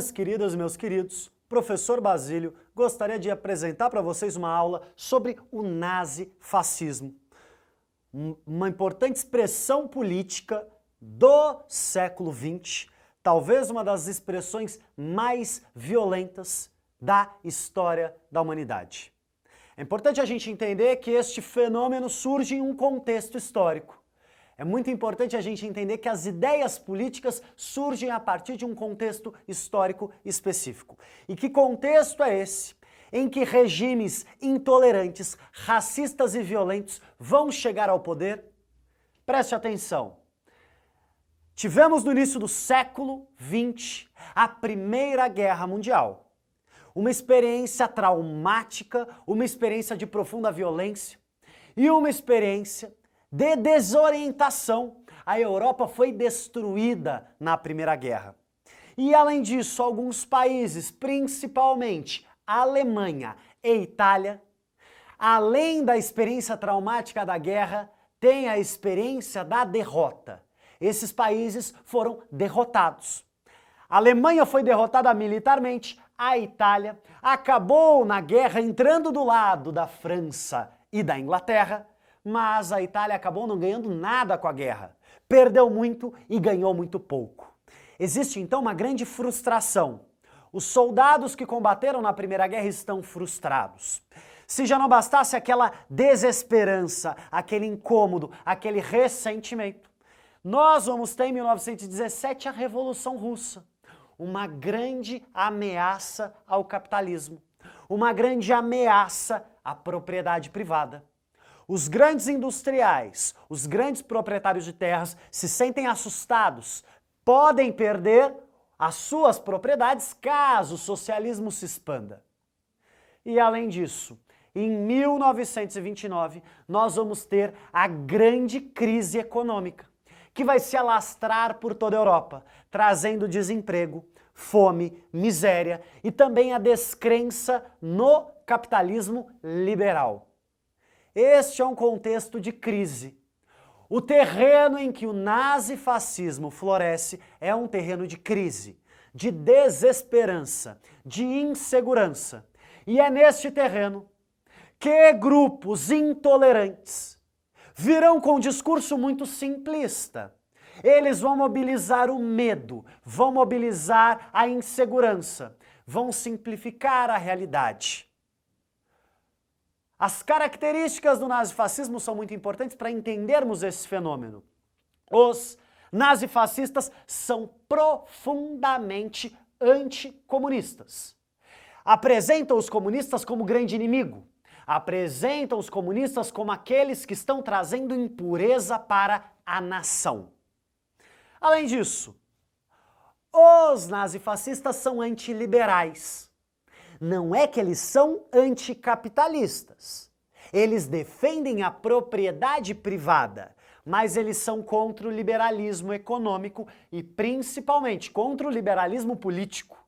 Minhas queridas e meus queridos, professor Basílio gostaria de apresentar para vocês uma aula sobre o nazifascismo, uma importante expressão política do século XX, talvez uma das expressões mais violentas da história da humanidade. É importante a gente entender que este fenômeno surge em um contexto histórico. É muito importante a gente entender que as ideias políticas surgem a partir de um contexto histórico específico. E que contexto é esse em que regimes intolerantes, racistas e violentos vão chegar ao poder? Preste atenção. Tivemos no início do século XX a Primeira Guerra Mundial. Uma experiência traumática, uma experiência de profunda violência e uma experiência de desorientação. A Europa foi destruída na Primeira Guerra. E além disso, alguns países, principalmente a Alemanha e Itália, além da experiência traumática da guerra, têm a experiência da derrota. Esses países foram derrotados. A Alemanha foi derrotada militarmente, a Itália acabou na guerra entrando do lado da França e da Inglaterra, mas a Itália acabou não ganhando nada com a guerra. Perdeu muito e ganhou muito pouco. Existe então uma grande frustração. Os soldados que combateram na Primeira Guerra estão frustrados. Se já não bastasse aquela desesperança, aquele incômodo, aquele ressentimento, nós vamos ter em 1917 a Revolução Russa. Uma grande ameaça ao capitalismo, uma grande ameaça à propriedade privada. Os grandes industriais, os grandes proprietários de terras se sentem assustados, podem perder as suas propriedades caso o socialismo se expanda. E além disso, em 1929, nós vamos ter a grande crise econômica, que vai se alastrar por toda a Europa, trazendo desemprego, fome, miséria e também a descrença no capitalismo liberal. Este é um contexto de crise. O terreno em que o nazifascismo floresce é um terreno de crise, de desesperança, de insegurança. E é neste terreno que grupos intolerantes virão com um discurso muito simplista. Eles vão mobilizar o medo, vão mobilizar a insegurança, vão simplificar a realidade. As características do nazifascismo são muito importantes para entendermos esse fenômeno. Os nazifascistas são profundamente anticomunistas. Apresentam os comunistas como grande inimigo. Apresentam os comunistas como aqueles que estão trazendo impureza para a nação. Além disso, os nazifascistas são antiliberais. Não é que eles são anticapitalistas. Eles defendem a propriedade privada, mas eles são contra o liberalismo econômico e principalmente contra o liberalismo político.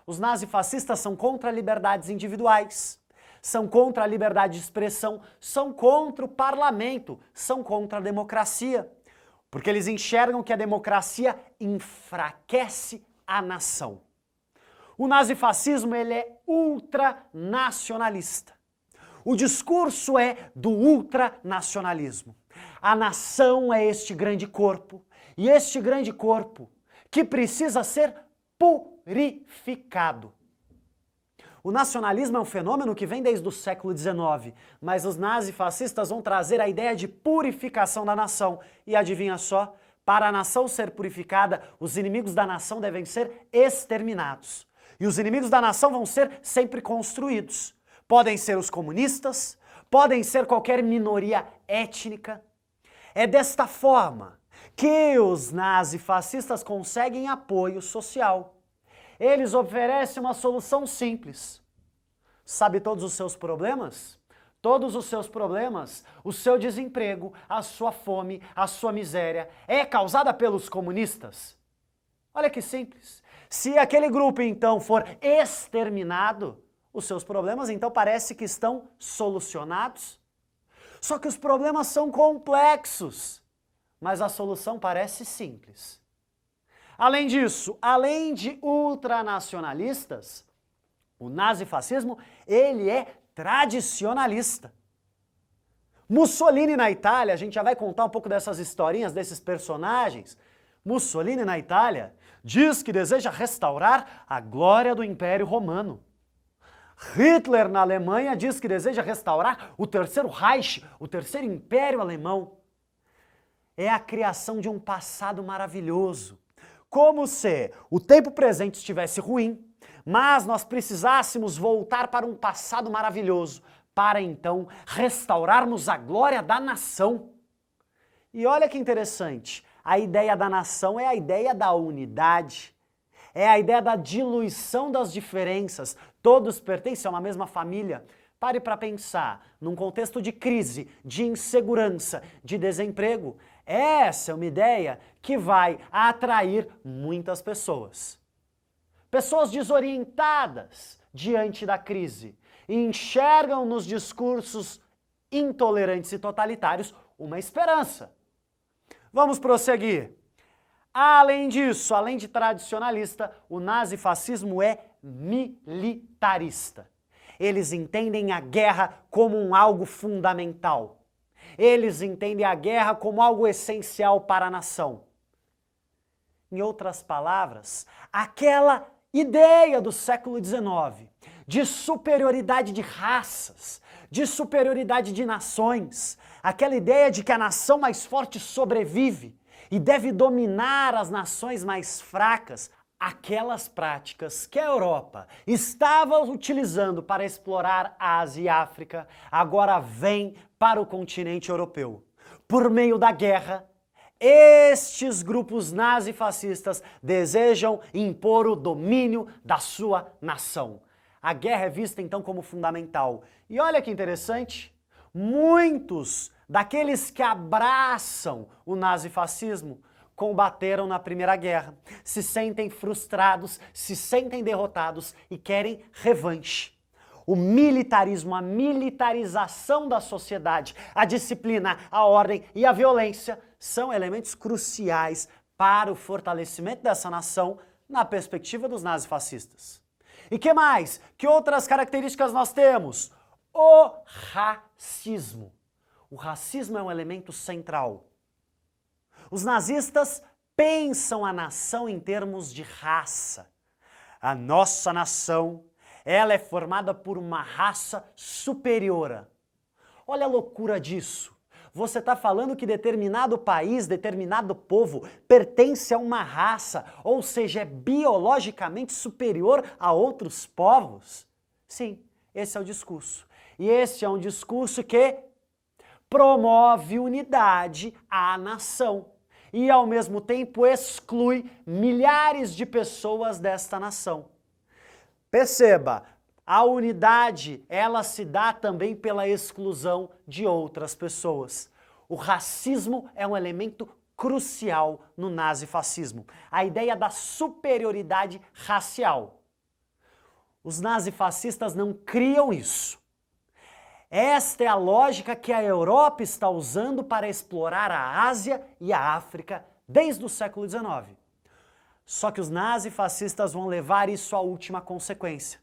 Os nazifascistas são contra liberdades individuais, são contra a liberdade de expressão, são contra o parlamento, são contra a democracia, porque eles enxergam que a democracia enfraquece a nação. O nazifascismo ele é ultranacionalista. O discurso é do ultranacionalismo. A nação é este grande corpo, e este grande corpo que precisa ser purificado. O nacionalismo é um fenômeno que vem desde o século XIX, mas os nazifascistas vão trazer a ideia de purificação da nação. E adivinha só? Para a nação ser purificada, os inimigos da nação devem ser exterminados. E os inimigos da nação vão ser sempre construídos. Podem ser os comunistas, podem ser qualquer minoria étnica. É desta forma que os nazifascistas conseguem apoio social. Eles oferecem uma solução simples. Sabe todos os seus problemas? Todos os seus problemas, o seu desemprego, a sua fome, a sua miséria, é causada pelos comunistas? Olha que simples. Se aquele grupo então for exterminado, os seus problemas então parece que estão solucionados. Só que os problemas são complexos, mas a solução parece simples. Além disso, além de ultranacionalistas, o nazifascismo, ele é tradicionalista. Mussolini na Itália, a gente já vai contar um pouco dessas historinhas, desses personagens. Mussolini na Itália diz que deseja restaurar a glória do Império Romano. Hitler na Alemanha diz que deseja restaurar o Terceiro Reich, o Terceiro Império Alemão. É a criação de um passado maravilhoso. Como se o tempo presente estivesse ruim, mas nós precisássemos voltar para um passado maravilhoso, para então restaurarmos a glória da nação. E olha que interessante, a ideia da nação é a ideia da unidade, é a ideia da diluição das diferenças, todos pertencem a uma mesma família. Pare para pensar, num contexto de crise, de insegurança, de desemprego, essa é uma ideia que vai atrair muitas pessoas. Pessoas desorientadas diante da crise e enxergam nos discursos intolerantes e totalitários uma esperança. Vamos prosseguir. Além disso, além de tradicionalista, o nazifascismo é militarista. Eles entendem a guerra como algo fundamental. Eles entendem a guerra como algo essencial para a nação. Em outras palavras, aquela ideia do século XIX de superioridade de raças, de superioridade de nações, aquela ideia de que a nação mais forte sobrevive e deve dominar as nações mais fracas, aquelas práticas que a Europa estava utilizando para explorar a Ásia e a África, agora vêm para o continente europeu. Por meio da guerra, estes grupos nazifascistas desejam impor o domínio da sua nação. A guerra é vista então como fundamental. E olha que interessante, muitos daqueles que abraçam o nazifascismo combateram na Primeira Guerra, se sentem frustrados, se sentem derrotados e querem revanche. O militarismo, a militarização da sociedade, a disciplina, a ordem e a violência são elementos cruciais para o fortalecimento dessa nação na perspectiva dos nazifascistas. E que mais? Que outras características nós temos? O racismo. O racismo é um elemento central. Os nazistas pensam a nação em termos de raça. A nossa nação, ela é formada por uma raça superior. Olha a loucura disso. Você está falando que determinado país, determinado povo pertence a uma raça, ou seja, é biologicamente superior a outros povos? Sim, esse é o discurso. E esse é um discurso que promove unidade à nação e, ao mesmo tempo, exclui milhares de pessoas desta nação. Perceba, a unidade, ela se dá também pela exclusão de outras pessoas. O racismo é um elemento crucial no nazifascismo. A ideia da superioridade racial. Os nazifascistas não criam isso. Esta é a lógica que a Europa está usando para explorar a Ásia e a África desde o século XIX. Só que os nazifascistas vão levar isso à última consequência.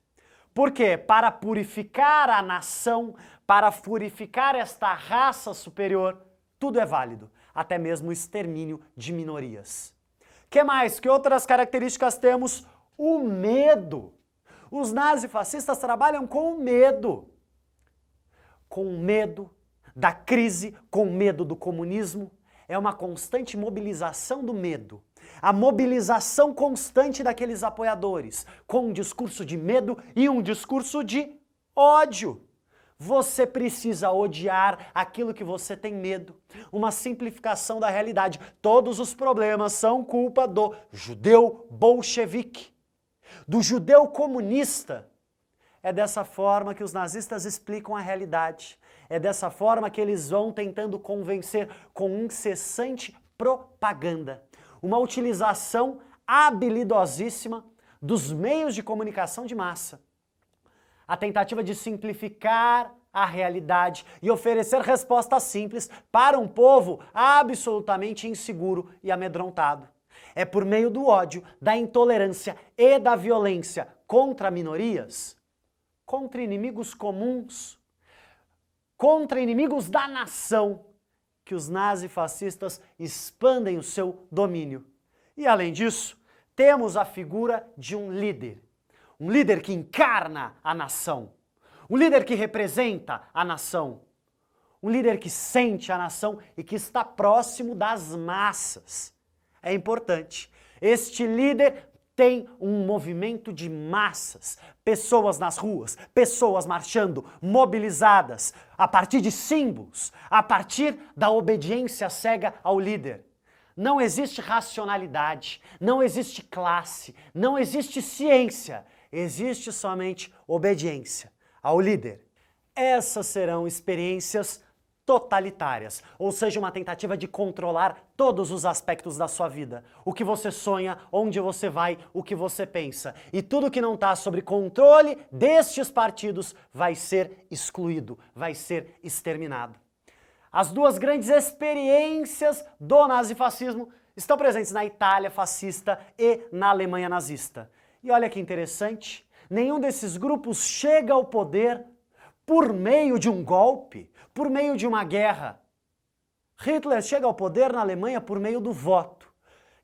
Por quê? Para purificar a nação, para purificar esta raça superior, tudo é válido, até mesmo o extermínio de minorias. Que mais? Que outras características temos? O medo. Os nazifascistas trabalham com o medo. Com medo da crise, com medo do comunismo. É uma constante mobilização do medo. A mobilização constante daqueles apoiadores, com um discurso de medo e um discurso de ódio. Você precisa odiar aquilo que você tem medo. Uma simplificação da realidade. Todos os problemas são culpa do judeu bolchevique, do judeu comunista. É dessa forma que os nazistas explicam a realidade. É dessa forma que eles vão tentando convencer com incessante propaganda. Uma utilização habilidosíssima dos meios de comunicação de massa. A tentativa de simplificar a realidade e oferecer respostas simples para um povo absolutamente inseguro e amedrontado. É por meio do ódio, da intolerância e da violência contra minorias, contra inimigos comuns, contra inimigos da nação, que os nazifascistas expandem o seu domínio. E além disso, temos a figura de um líder que encarna a nação, um líder que representa a nação, um líder que sente a nação e que está próximo das massas. É importante. Este líder tem um movimento de massas, pessoas nas ruas, pessoas marchando, mobilizadas, a partir de símbolos, a partir da obediência cega ao líder. Não existe racionalidade, não existe classe, não existe ciência, existe somente obediência ao líder. Essas serão experiências totalitárias, ou seja, uma tentativa de controlar todos os aspectos da sua vida. O que você sonha, onde você vai, o que você pensa. E tudo que não está sob controle destes partidos vai ser excluído, vai ser exterminado. As duas grandes experiências do nazifascismo estão presentes na Itália fascista e na Alemanha nazista. E olha que interessante, nenhum desses grupos chega ao poder por meio de um golpe, por meio de uma guerra. Hitler chega ao poder na Alemanha por meio do voto.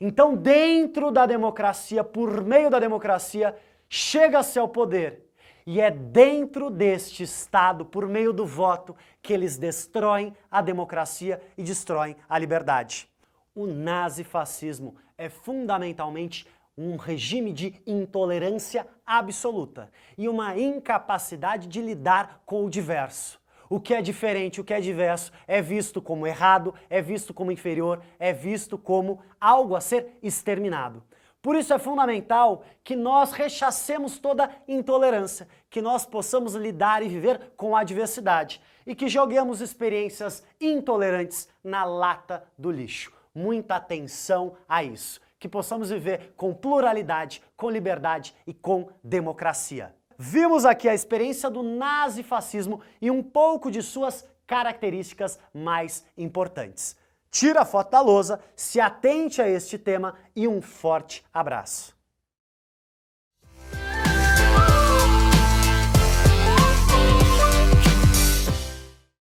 Então, dentro da democracia, por meio da democracia, chega-se ao poder. E é dentro deste Estado, por meio do voto, que eles destroem a democracia e destroem a liberdade. O nazifascismo é fundamentalmente um regime de intolerância absoluta e uma incapacidade de lidar com o diverso. O que é diferente, o que é diverso, é visto como errado, é visto como inferior, é visto como algo a ser exterminado. Por isso é fundamental que nós rechacemos toda intolerância, que nós possamos lidar e viver com a diversidade e que joguemos experiências intolerantes na lata do lixo. Muita atenção a isso. Que possamos viver com pluralidade, com liberdade e com democracia. Vimos aqui a experiência do nazifascismo e um pouco de suas características mais importantes. Tira a foto da lousa, se atente a este tema e um forte abraço.